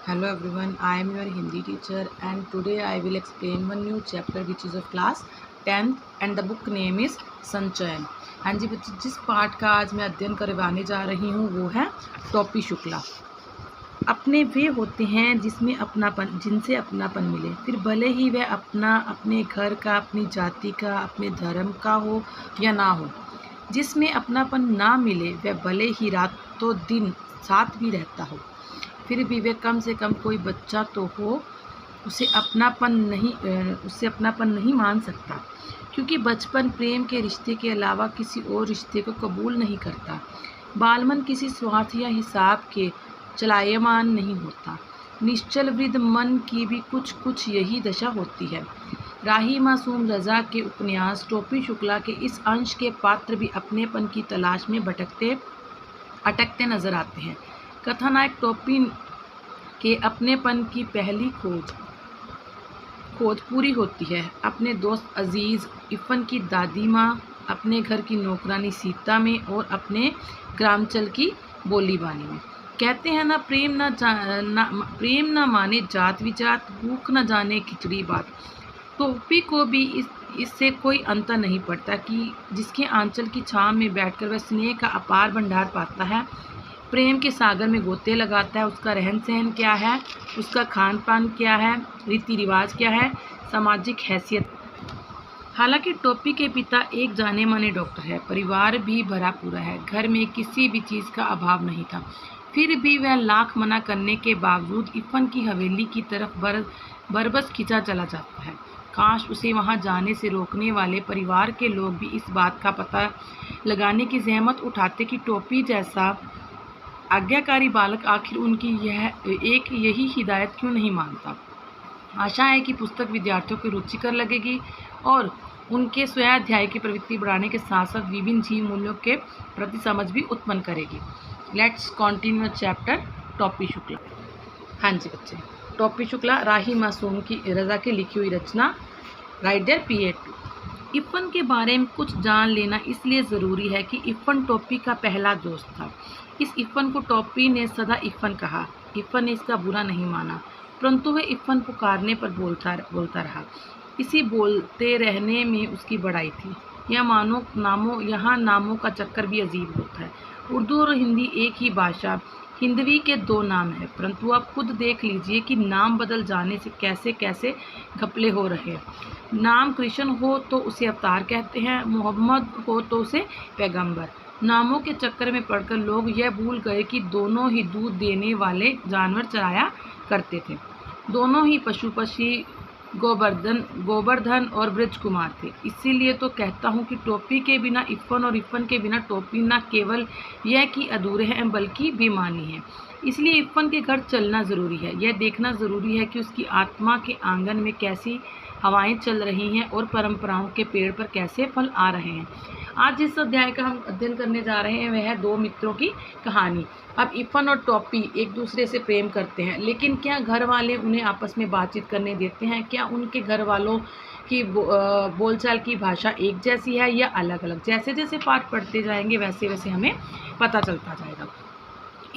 Hello everyone, I am your Hindi teacher and today I will explain one new chapter which is of class 10th and the book name is संचयन। हाँ जी बच्चे, जिस पाठ का आज मैं अध्ययन करवाने जा रही हूँ वो है टोपी शुक्ला। अपने वे होते हैं जिनसे अपनापन मिले, फिर भले ही वह अपने घर का, अपनी जाति का, अपने धर्म का हो या ना हो। जिसमें अपनापन ना मिले वह भले ही रातों दिन साथ भी रहता हो, फिर भी वह कम से कम कोई बच्चा तो हो, उसे अपनापन नहीं मान सकता, क्योंकि बचपन प्रेम के रिश्ते के अलावा किसी और रिश्ते को कबूल नहीं करता। बालमन किसी स्वार्थ या हिसाब के चलायमान नहीं होता। निश्चल वृद्ध मन की भी कुछ यही दशा होती है। राही मासूम रज़ा के उपन्यास टोपी शुक्ला के इस अंश के पात्र भी अपनेपन की तलाश में अटकते नजर आते हैं। कथानायक टोपी के अपनेपन की पहली खोज पूरी होती है अपने दोस्त अजीज़ इफ़न की दादी माँ, अपने घर की नौकरानी सीता में और अपने ग्रामचल की बोली बानी में। कहते हैं ना, प्रेम ना माने जात विजात, भूख न जाने खिचड़ी बात। टोपी को भी इससे कोई अंतर नहीं पड़ता कि जिसके आंचल की छाँव में बैठकर वह स्नेह का अपार भंडार पाता है, प्रेम के सागर में गोते लगाता है। उसका रहन सहन क्या है, उसका खान पान क्या है, रीति रिवाज क्या है, सामाजिक हैसियत। हालांकि टोपी के पिता एक जाने माने डॉक्टर है, परिवार भी भरा पूरा है, घर में किसी भी चीज़ का अभाव नहीं था, फिर भी वह लाख मना करने के बावजूद इफ़न की हवेली की तरफ बरबस खिंचा चला जाता है। काश उसे वहां जाने से रोकने वाले परिवार के लोग भी इस बात का पता लगाने की जहमत उठाते कि टोपी जैसा आज्ञाकारी बालक आखिर उनकी यही हिदायत क्यों नहीं मानता। आशा है कि पुस्तक विद्यार्थियों की रुचिकर लगेगी और उनके स्वाध्याय की प्रवृत्ति बढ़ाने के साथ साथ विभिन्न जीव मूल्यों के प्रति समझ भी उत्पन्न करेगी। लेट्स कंटिन्यू चैप्टर टोपी शुक्ला। हाँ जी बच्चे, टोपी शुक्ला राही मासूम की रज़ा की लिखी हुई रचना। Right there PA2। इफ़न के बारे में कुछ जान लेना इसलिए ज़रूरी है कि इफ़न टोपी का पहला दोस्त था। इस इफ़न को टोपी ने सदा इफ़न कहा। इफ़न ने इसका बुरा नहीं माना, परंतु वह इफ़न पुकारने पर बोलता रहा। इसी बोलते रहने में उसकी बड़ाई थी। यहाँ नामों का चक्कर भी अजीब होता है। उर्दू और हिंदी एक ही भाषा, हिंदवी के दो नाम हैं, परंतु आप खुद देख लीजिए कि नाम बदल जाने से कैसे कैसे घपले हो रहे हैं। नाम कृष्ण हो तो उसे अवतार कहते हैं, मोहम्मद हो तो उसे पैगंबर। नामों के चक्कर में पड़कर लोग यह भूल गए कि दोनों ही दूध देने वाले जानवर चराया करते थे। दोनों ही पशु पक्षी गोवर्धन और ब्रज कुमार थे। इसीलिए तो कहता हूँ कि टोपी के बिना इफ़न और इफ़न के बिना टोपी न केवल यह कि अधूरे हैं बल्कि बेमानी है। इसलिए इफ़न के घर चलना ज़रूरी है। यह देखना ज़रूरी है कि उसकी आत्मा के आंगन में कैसी हवाएं चल रही हैं और परंपराओं के पेड़ पर कैसे फल आ रहे हैं। आज जिस अध्याय का हम अध्ययन करने जा रहे हैं वह है दो मित्रों की कहानी। अब इफ़न और टोपी एक दूसरे से प्रेम करते हैं, लेकिन क्या घर वाले उन्हें आपस में बातचीत करने देते हैं? क्या उनके घर वालों की बोलचाल की भाषा एक जैसी है या अलग अलग? जैसे जैसे पाठ पढ़ते जाएंगे वैसे वैसे हमें पता चलता जाएगा।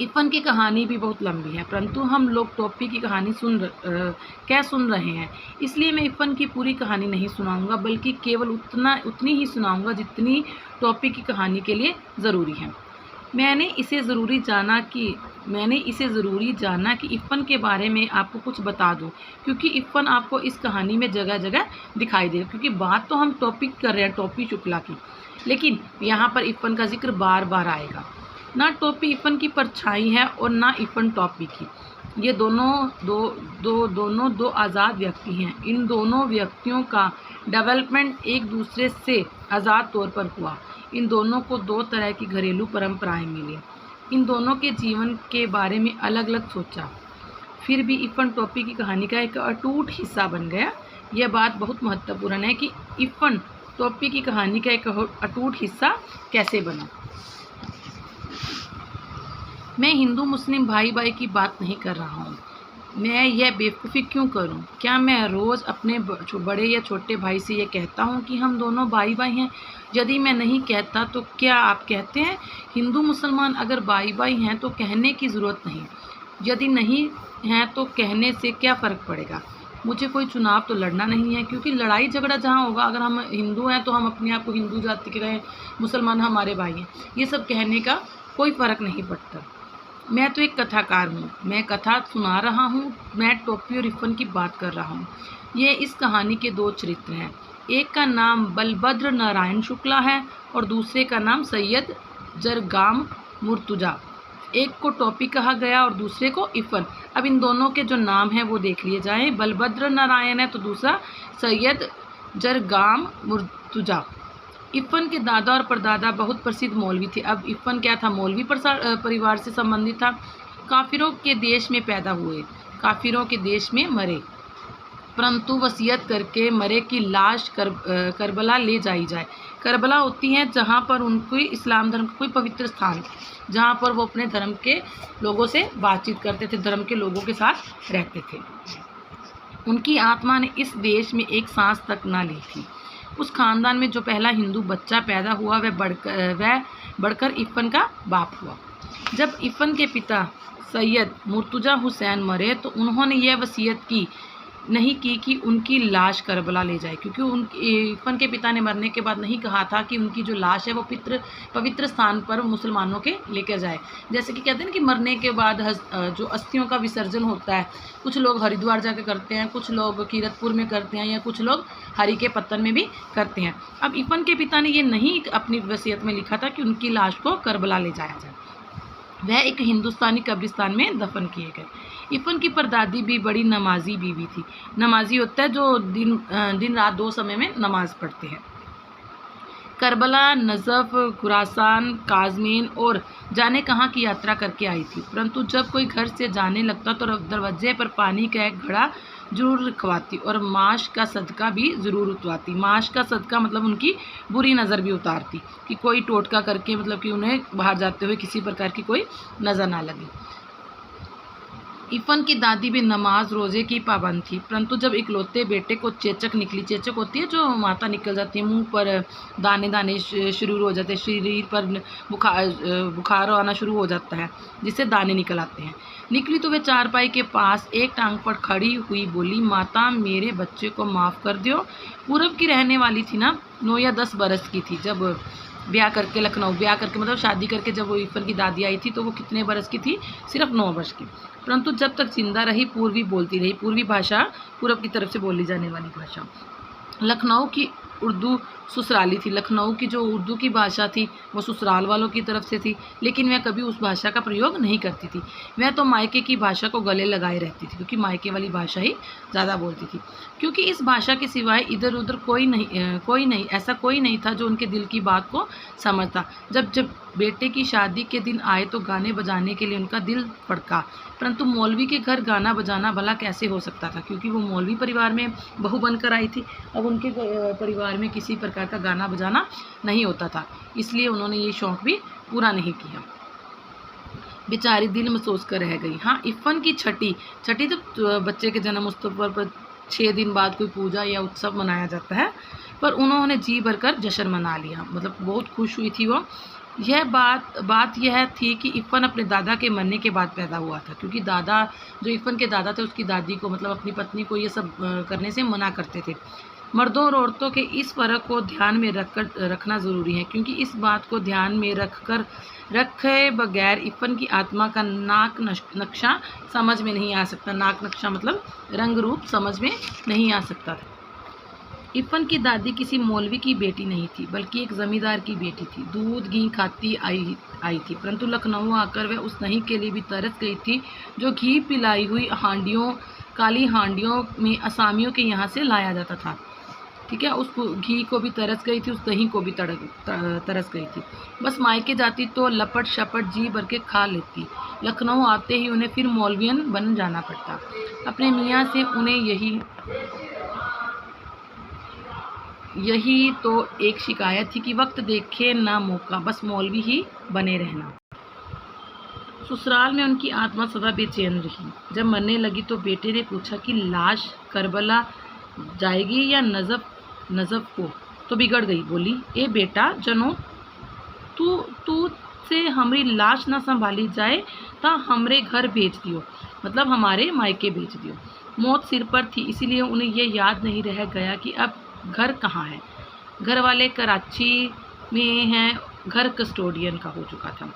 इफ़न की कहानी भी बहुत लंबी है, परंतु हम लोग टोपी की कहानी सुन रहे हैं, इसलिए मैं इफ़न की पूरी कहानी नहीं सुनाऊंगा, बल्कि केवल उतनी ही सुनाऊंगा जितनी टोपी की कहानी के लिए ज़रूरी है। मैंने इसे ज़रूरी जाना कि इफ़न के बारे में आपको कुछ बता दूं, क्योंकि इफ़न आपको इस कहानी में जगह जगह दिखाई दे। क्योंकि बात तो हम टॉपिक कर रहे हैं टोपी शुक्ला की, लेकिन यहाँ पर इफ़न का जिक्र बार बार आएगा। ना टोपी इफ़न की परछाई है और ना इफ़न टोपी की। ये दोनों दो आज़ाद व्यक्ति हैं। इन दोनों व्यक्तियों का डेवलपमेंट एक दूसरे से आज़ाद तौर पर हुआ। इन दोनों को दो तरह की घरेलू परंपराएं मिली। इन दोनों के जीवन के बारे में अलग अलग सोचा, फिर भी इफ़न टोपी की कहानी का एक अटूट हिस्सा बन गया। यह बात बहुत महत्वपूर्ण है कि इफ़न टोपी की कहानी का एक अटूट हिस्सा कैसे बना। मैं हिंदू मुस्लिम भाई भाई की बात नहीं कर रहा हूँ। मैं यह बेवकूफ़ी क्यों करूं? क्या मैं रोज़ अपने बड़े या छोटे भाई से ये कहता हूं कि हम दोनों भाई भाई हैं? यदि मैं नहीं कहता तो क्या आप कहते हैं? हिंदू मुसलमान अगर भाई भाई हैं तो कहने की ज़रूरत नहीं। यदि नहीं हैं तो कहने से क्या फ़र्क पड़ेगा। मुझे कोई चुनाव तो लड़ना नहीं है, क्योंकि लड़ाई झगड़ा जहाँ होगा, अगर हम हिंदू हैं तो हम अपने आप को हिंदू जाति के रहें, मुसलमान हमारे भाई हैं, ये सब कहने का कोई फ़र्क नहीं पड़ता। मैं तो एक कथाकार हूँ, मैं कथा सुना रहा हूँ, मैं टोपी और इफ़न की बात कर रहा हूँ। ये इस कहानी के दो चरित्र हैं, एक का नाम बलभद्र नारायण शुक्ला है और दूसरे का नाम सैयद जरगाम मुर्तुजा। एक को टोपी कहा गया और दूसरे को इफ़न। अब इन दोनों के जो नाम हैं वो देख लिए जाएं, बलभद्र नारायण है तो दूसरा सैयद जरगाम मुर्तुजा। इफ़न के दादा और परदादा बहुत प्रसिद्ध मौलवी थे। अब इफ़न क्या था, मौलवी परिवार से संबंधित था। काफिरों के देश में पैदा हुए, काफिरों के देश में मरे, परंतु वसीयत करके मरे की लाश करबला ले जाई जाए। करबला होती है जहाँ पर उनकी इस्लाम धर्म का कोई पवित्र स्थान, जहाँ पर वो अपने धर्म के लोगों से बातचीत करते थे, धर्म के लोगों के साथ रहते थे। उनकी आत्मा ने इस देश में एक सांस तक ना ली थी। उस खानदान में जो पहला हिंदू बच्चा पैदा हुआ वह बढ़कर इफ़न का बाप हुआ। जब इफ़न के पिता सैयद मुर्तुजा हुसैन मरे तो उन्होंने यह वसीयत नहीं की कि उनकी लाश करबला ले जाए, क्योंकि इफ़न के पिता ने मरने के बाद नहीं कहा था कि उनकी जो लाश है वो पवित्र स्थान पर मुसलमानों के लेकर जाए। जैसे कि कहते हैं ना कि मरने के बाद जो अस्थियों का विसर्जन होता है, कुछ लोग हरिद्वार जाकर करते हैं, कुछ लोग कीरतपुर में करते हैं, या कुछ लोग हरी के पत्तन में भी करते हैं। अब इफ़न के पिता ने ये नहीं अपनी वसीयत में लिखा था कि उनकी लाश को करबला ले जाया जाए, वह एक हिंदुस्तानी कब्रिस्तान में दफन किए गए। इफ़न की परदादी भी बड़ी नमाजी बीवी थी। नमाजी होता है जो दिन रात 2 समय में नमाज पढ़ते हैं। करबला, नजफ़, खुरासान, काज़मीन और जाने कहाँ की यात्रा करके आई थी, परंतु जब कोई घर से जाने लगता तो दरवाजे पर पानी का एक घड़ा जरूर रखवाती और माश का सदका भी ज़रूर उतरवाती। माश का सदका मतलब उनकी बुरी नज़र भी उतारती कि कोई टोटका करके, मतलब कि उन्हें बाहर जाते हुए किसी प्रकार की कोई नज़र ना लगे। इफ़न की दादी भी नमाज रोज़े की पाबंद थी, परंतु जब इकलौते बेटे को चेचक निकली, चेचक होती है जो माता निकल जाती है, मुंह पर दाने दाने शुरू हो जाते हैं, शरीर पर बुखार आना शुरू हो जाता है, जिससे दाने निकल आते हैं। निकली तो वे चारपाई के पास एक टांग पर खड़ी हुई बोली, माता मेरे बच्चे को माफ़ कर दो। पूरब की रहने वाली थी ना, 9 या 10 बरस की थी जब ब्याह करके, लखनऊ ब्याह करके मतलब शादी करके जब वो इफ़न की दादी आई थी तो वो कितने बरस की थी, सिर्फ 9 वर्ष की। परंतु जब तक जिंदा रही पूर्वी बोलती रही। पूर्वी भाषा पूरब की तरफ से बोली जाने वाली भाषा। लखनऊ की उर्दू ससुराली थी, लखनऊ की जो उर्दू की भाषा थी वो ससुराल वालों की तरफ से थी, लेकिन वह कभी उस भाषा का प्रयोग नहीं करती थी। वह तो मायके की भाषा को गले लगाए रहती थी, क्योंकि मायके वाली भाषा ही ज़्यादा बोलती थी, क्योंकि इस भाषा के सिवाय इधर उधर कोई नहीं ऐसा कोई नहीं था जो उनके दिल की बात को समझता। जब बेटे की शादी के दिन आए तो गाने बजाने के लिए उनका दिल फड़का, परंतु मौलवी के घर गाना बजाना भला कैसे हो सकता था, क्योंकि वो मौलवी परिवार में बहू बनकर आई थी। अब उनके परिवार में किसी प्रकार का गाना बजाना नहीं होता था, इसलिए उन्होंने ये शौक़ भी पूरा नहीं किया। बेचारी दिल में सोच कर रह गई। हाँ, इफ़न की छठी तो बच्चे के जन्म उत्सव पर 6 दिन बाद कोई पूजा या उत्सव मनाया जाता है, पर उन्होंने जी भरकर जश्न मना लिया, मतलब बहुत खुश हुई थी वो। यह बात यह थी कि इफ़न अपने दादा के मरने के बाद पैदा हुआ था, क्योंकि दादा जो इफ़न के दादा थे उसकी दादी को, मतलब अपनी पत्नी को ये सब करने से मना करते थे। मर्दों और औरतों के इस फ़र्क को ध्यान में रखना ज़रूरी है, क्योंकि इस बात को ध्यान में रखे बगैर इफ़न की आत्मा का नाक नक्शा समझ में नहीं आ सकता। नाक नक्शा मतलब रंग रूप समझ में नहीं आ सकता था। इफ़न की दादी किसी मौलवी की बेटी नहीं थी, बल्कि एक ज़मींदार की बेटी थी। दूध घी खाती आई थी, परंतु लखनऊ आकर वह उस दही के लिए भी तरस गई थी जो घी पिलाई हुई काली हांडियों में असामियों के यहाँ से लाया जाता था। ठीक है, उस घी को भी तरस गई थी, उस दही को भी तरस गई थी। बस मायके जाती तो लपट शपट जी भर के खा लेती। लखनऊ आते ही उन्हें फिर मौलवियन बन जाना पड़ता। अपने मियाँ से उन्हें यही तो एक शिकायत थी कि वक्त देखे ना मौका, बस मौलवी ही बने रहना। ससुराल में उनकी आत्मा सदा बेचैन रही। जब मरने लगी तो बेटे ने पूछा कि लाश करबला जाएगी या नजफ को, तो बिगड़ गई। बोली, ए बेटा जनो, तू से हमारी लाश ना संभाली जाए ता हमरे घर भेज दियो, मतलब हमारे मायके भेज दियो। मौत सिर पर थी, इसीलिए उन्हें ये याद नहीं रह गया कि अब घर कहाँ है। घर वाले कराची में हैं, घर कस्टोडियन का हो चुका था।